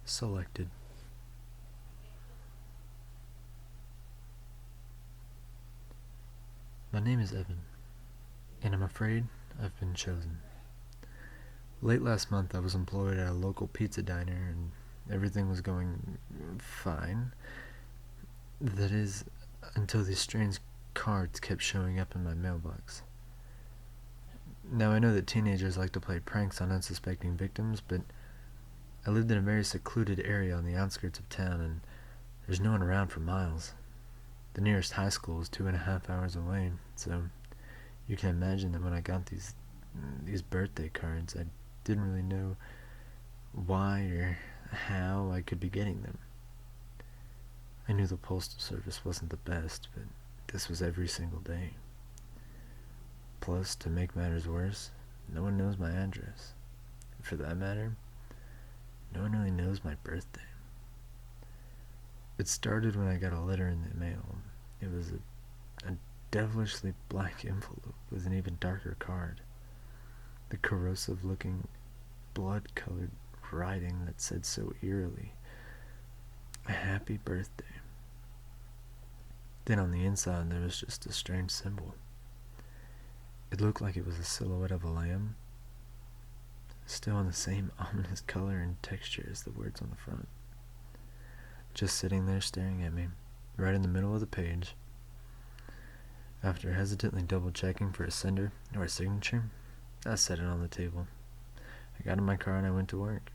Selected. My name is Evan, and I'm afraid I've been chosen. Late last month, I was employed at a local pizza diner, and everything was going fine. That is, until these strange cards kept showing up in my mailbox. Now, I know that teenagers like to play pranks on unsuspecting victims, but I lived in a very secluded area on the outskirts of town, and there's no one around for miles. The nearest high school is 2.5 hours away, so you can imagine that when I got these birthday cards, I didn't really know why or how I could be getting them. I knew the postal service wasn't the best, but this was every single day. Plus, to make matters worse, no one knows my address. For that matter, no one really knows my birthday. It started when I got a letter in the mail. It was a devilishly black envelope with an even darker card. The corrosive-looking, blood-colored writing that said so eerily, "A happy birthday." Then on the inside there was just a strange symbol. It looked like it was a silhouette of a lamb, still in the same ominous color and texture as the words on the front. Just sitting there staring at me, right in the middle of the page. After hesitantly double-checking for a sender or a signature, I set it on the table. I got in my car and I went to work.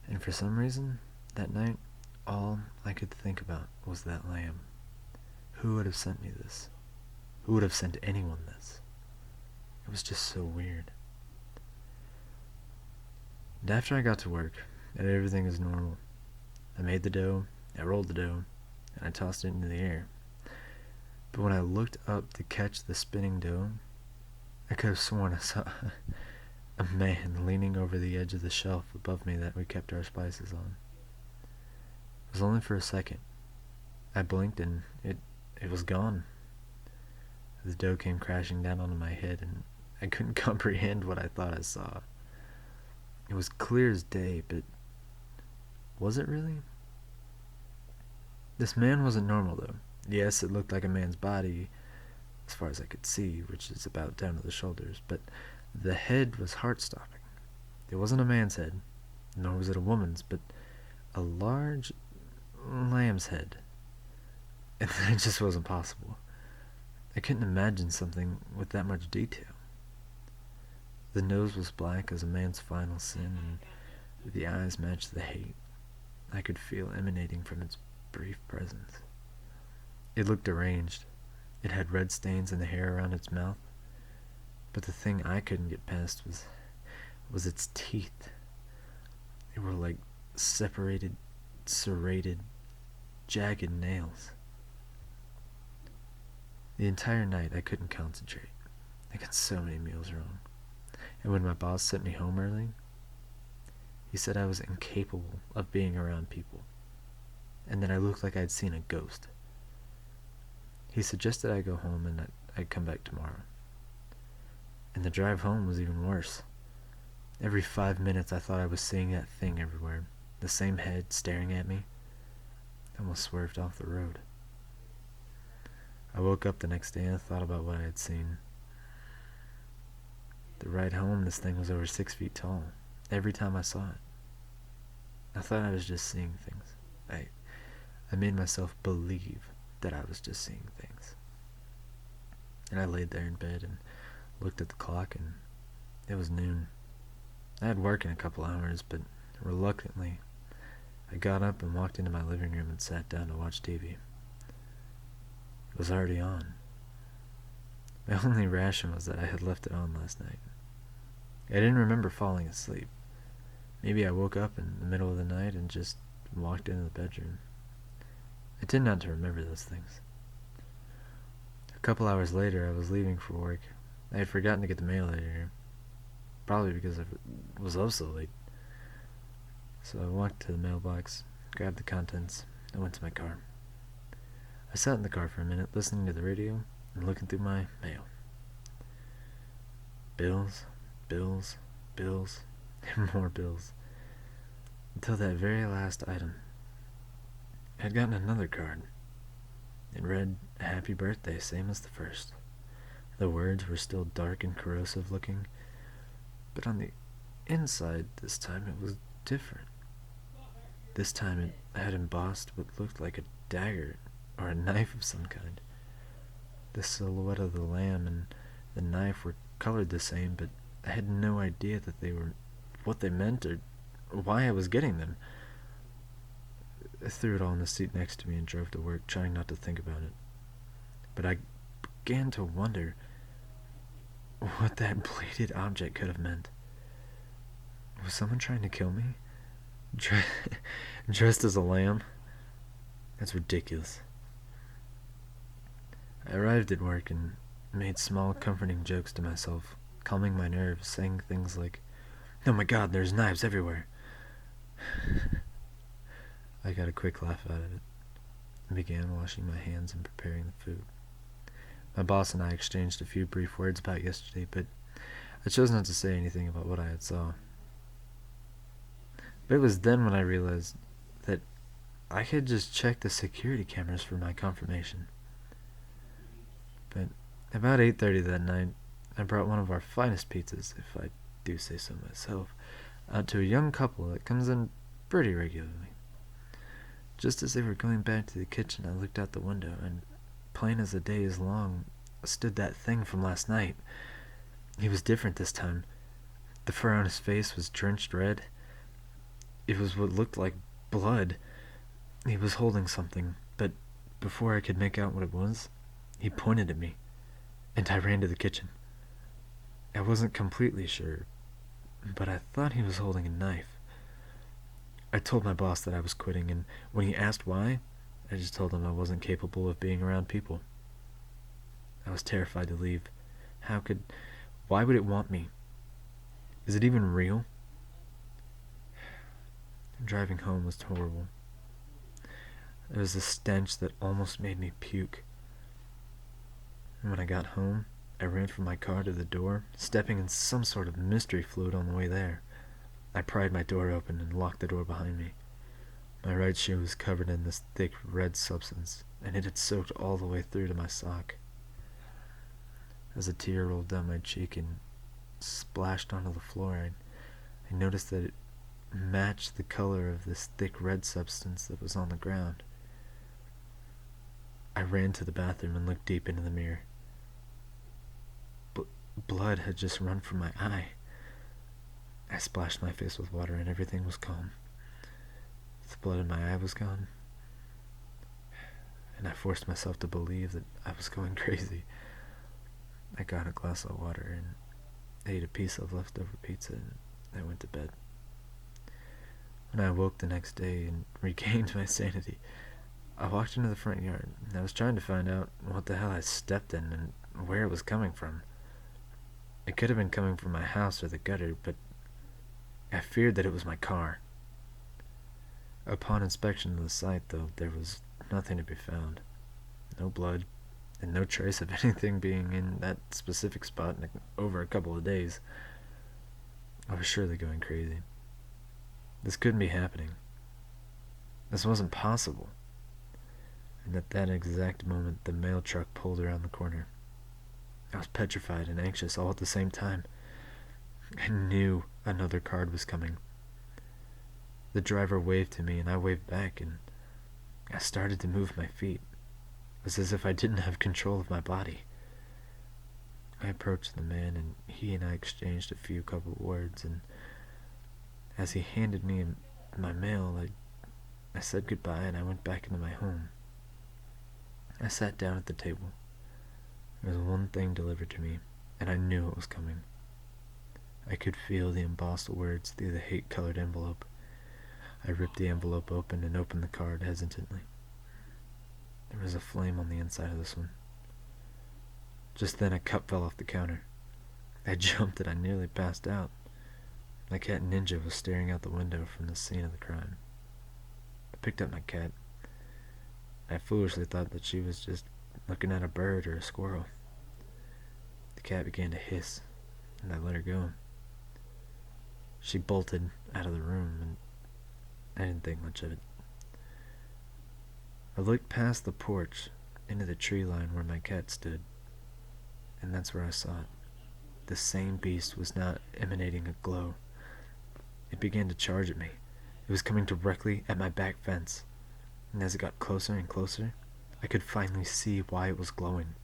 And for some reason, that night, all I could think about was that lamb. Who would have sent me this? Who would have sent anyone this? It was just so weird. And after I got to work, I did everything as normal. I made the dough, I rolled the dough, and I tossed it into the air. But when I looked up to catch the spinning dough, I could have sworn I saw a man leaning over the edge of the shelf above me that we kept our spices on. It was only for a second. I blinked and it was gone. The dough came crashing down onto my head, and I couldn't comprehend what I thought I saw. It was clear as day, but was it really? This man wasn't normal, though. Yes, it looked like a man's body, as far as I could see, which is about down to the shoulders, but the head was heart-stopping. It wasn't a man's head, nor was it a woman's, but a large lamb's head. And it just wasn't possible. I couldn't imagine something with that much detail. The nose was black as a man's final sin, and the eyes matched the hate I could feel emanating from its brief presence. It looked deranged. It had red stains in the hair around its mouth, but the thing I couldn't get past was its teeth. They were like separated, serrated, jagged nails. The entire night I couldn't concentrate. I got so many meals wrong. And when my boss sent me home early, he said I was incapable of being around people, and that I looked like I'd seen a ghost. He suggested I go home and that I'd come back tomorrow. And the drive home was even worse. Every 5 minutes I thought I was seeing that thing everywhere, the same head staring at me. I almost swerved off the road. I woke up the next day and thought about what I had seen. The ride home, this thing was over 6 feet tall, every time I saw it. I thought I was just seeing things. I made myself believe that I was just seeing things. And I laid there in bed and looked at the clock, and it was noon. I had work in a couple hours, but reluctantly, I got up and walked into my living room and sat down to watch TV. It was already on. My only ration was that I had left it on last night. I didn't remember falling asleep. Maybe I woke up in the middle of the night and just walked into the bedroom. I tend not to remember those things. A couple hours later, I was leaving for work. I had forgotten to get the mail later, probably because I was up so late. So I walked to the mailbox, grabbed the contents, and went to my car. I sat in the car for a minute, listening to the radio and looking through my mail. Bills, bills, bills, and more bills. until that very last item. I had gotten another card. It read, "Happy birthday, same as the first." The words were still dark and corrosive looking, but on the inside this time it was different. This time it had embossed what looked like a dagger or a knife of some kind. The silhouette of the lamb and the knife were colored the same, but I had no idea that they were what they meant or why I was getting them. I threw it all in the seat next to me and drove to work, trying not to think about it. But I began to wonder what that bladed object could have meant. Was someone trying to kill me? Dressed as a lamb? That's ridiculous. I arrived at work and made small, comforting jokes to myself, calming my nerves, saying things like, "Oh my God, there's knives everywhere." I got a quick laugh out of it and began washing my hands and preparing the food. My boss and I exchanged a few brief words about yesterday, but I chose not to say anything about what I had saw. But it was then when I realized that I had just checked the security cameras for my confirmation. But about 8:30 that night, I brought one of our finest pizzas, if I do say so myself, out to a young couple that comes in pretty regularly. Just as they were going back to the kitchen, I looked out the window, and plain as the day is long, stood that thing from last night. He was different this time. The fur on his face was drenched red. It was what looked like blood. He was holding something, but before I could make out what it was, he pointed at me, and I ran to the kitchen. I wasn't completely sure, but I thought he was holding a knife. I told my boss that I was quitting, and when he asked why, I just told him I wasn't capable of being around people. I was terrified to leave. Why would it want me? Is it even real? Driving home was horrible. There was a stench that almost made me puke. When I got home, I ran from my car to the door, stepping in some sort of mystery fluid on the way there. I pried my door open and locked the door behind me. My right shoe was covered in this thick red substance, and it had soaked all the way through to my sock. As a tear rolled down my cheek and splashed onto the floor, I noticed that it matched the color of this thick red substance that was on the ground. I ran to the bathroom and looked deep into the mirror. Blood had just run from my eye. I splashed my face with water and everything was calm. The blood in my eye was gone, and I forced myself to believe that I was going crazy. I got a glass of water and ate a piece of leftover pizza, and I went to bed. When I awoke the next day and regained my sanity, I walked into the front yard, and I was trying to find out what the hell I stepped in and where it was coming from. It could have been coming from my house or the gutter, but I feared that it was my car. Upon inspection of the site, though, there was nothing to be found. No blood, and no trace of anything being in that specific spot in over a couple of days. I was surely going crazy. This couldn't be happening. This wasn't possible. And at that exact moment, the mail truck pulled around the corner. I was petrified and anxious all at the same time. I knew another card was coming. The driver waved to me, and I waved back, and I started to move my feet. It was as if I didn't have control of my body. I approached the man, and he and I exchanged a couple words, and as he handed me my mail, I said goodbye, and I went back into my home. I sat down at the table. There was one thing delivered to me, and I knew it was coming. I could feel the embossed words through the hate-colored envelope. I ripped the envelope open and opened the card hesitantly. There was a flame on the inside of this one. Just then a cup fell off the counter. I jumped and I nearly passed out. My cat Ninja was staring out the window from the scene of the crime. I picked up my cat. I foolishly thought that she was just looking at a bird or a squirrel. The cat began to hiss, and I let her go. She bolted out of the room, and I didn't think much of it. I looked past the porch into the tree line where my cat stood, and that's where I saw it. The same beast was now emanating a glow. It began to charge at me. It was coming directly at my back fence, and as it got closer and closer, I could finally see why it was glowing.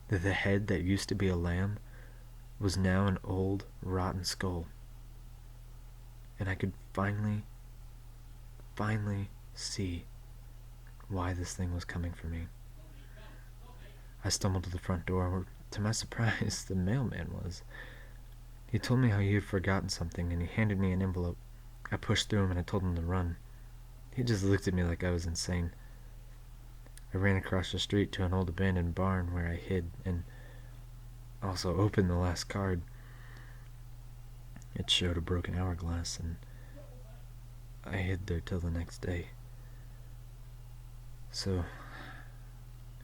The head that used to be a lamb was now an old, rotten skull. And I could finally see why this thing was coming for me. I stumbled to the front door where, to my surprise, the mailman was. He told me how he had forgotten something, and he handed me an envelope. I pushed through him and I told him to run. He just looked at me like I was insane. I ran across the street to an old abandoned barn where I hid and also opened the last card. It showed a broken hourglass, and I hid there till the next day. So,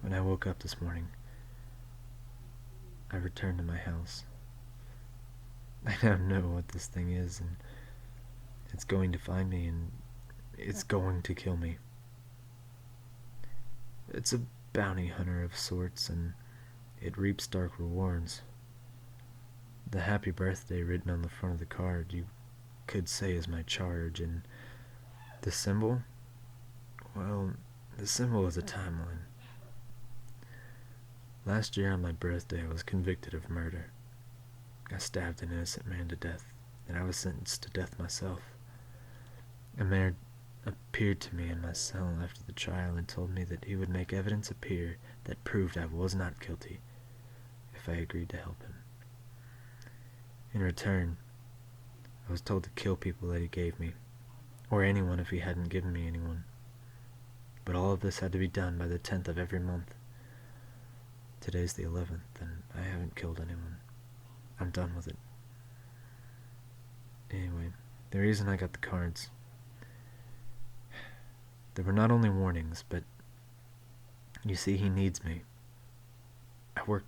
when I woke up this morning, I returned to my house. I now know what this thing is, and it's going to find me, and it's going to kill me. It's a bounty hunter of sorts, and it reaps dark rewards. The happy birthday written on the front of the card, you could say, is my charge, and the symbol? Well, the symbol is a timeline. Last year on my birthday, I was convicted of murder. I stabbed an innocent man to death, and I was sentenced to death myself. A mayor appeared to me in my cell after the trial and told me that he would make evidence appear that proved I was not guilty if I agreed to help him. In return, I was told to kill people that he gave me, or anyone if he hadn't given me anyone. But all of this had to be done by the 10th of every month. Today's the 11th, and I haven't killed anyone. I'm done with it. Anyway, the reason I got the cards, there were not only warnings, but you see, he needs me. I work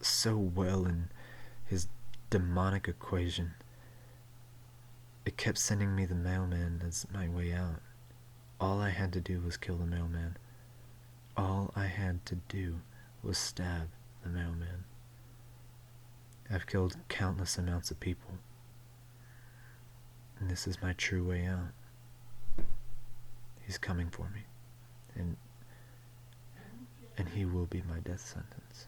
so well in his demonic equation. It kept sending me the mailman as my way out. All I had to do was kill the mailman. All I had to do was stab the mailman. I've killed countless amounts of people, and this is my true way out. He's coming for me, and he will be my death sentence.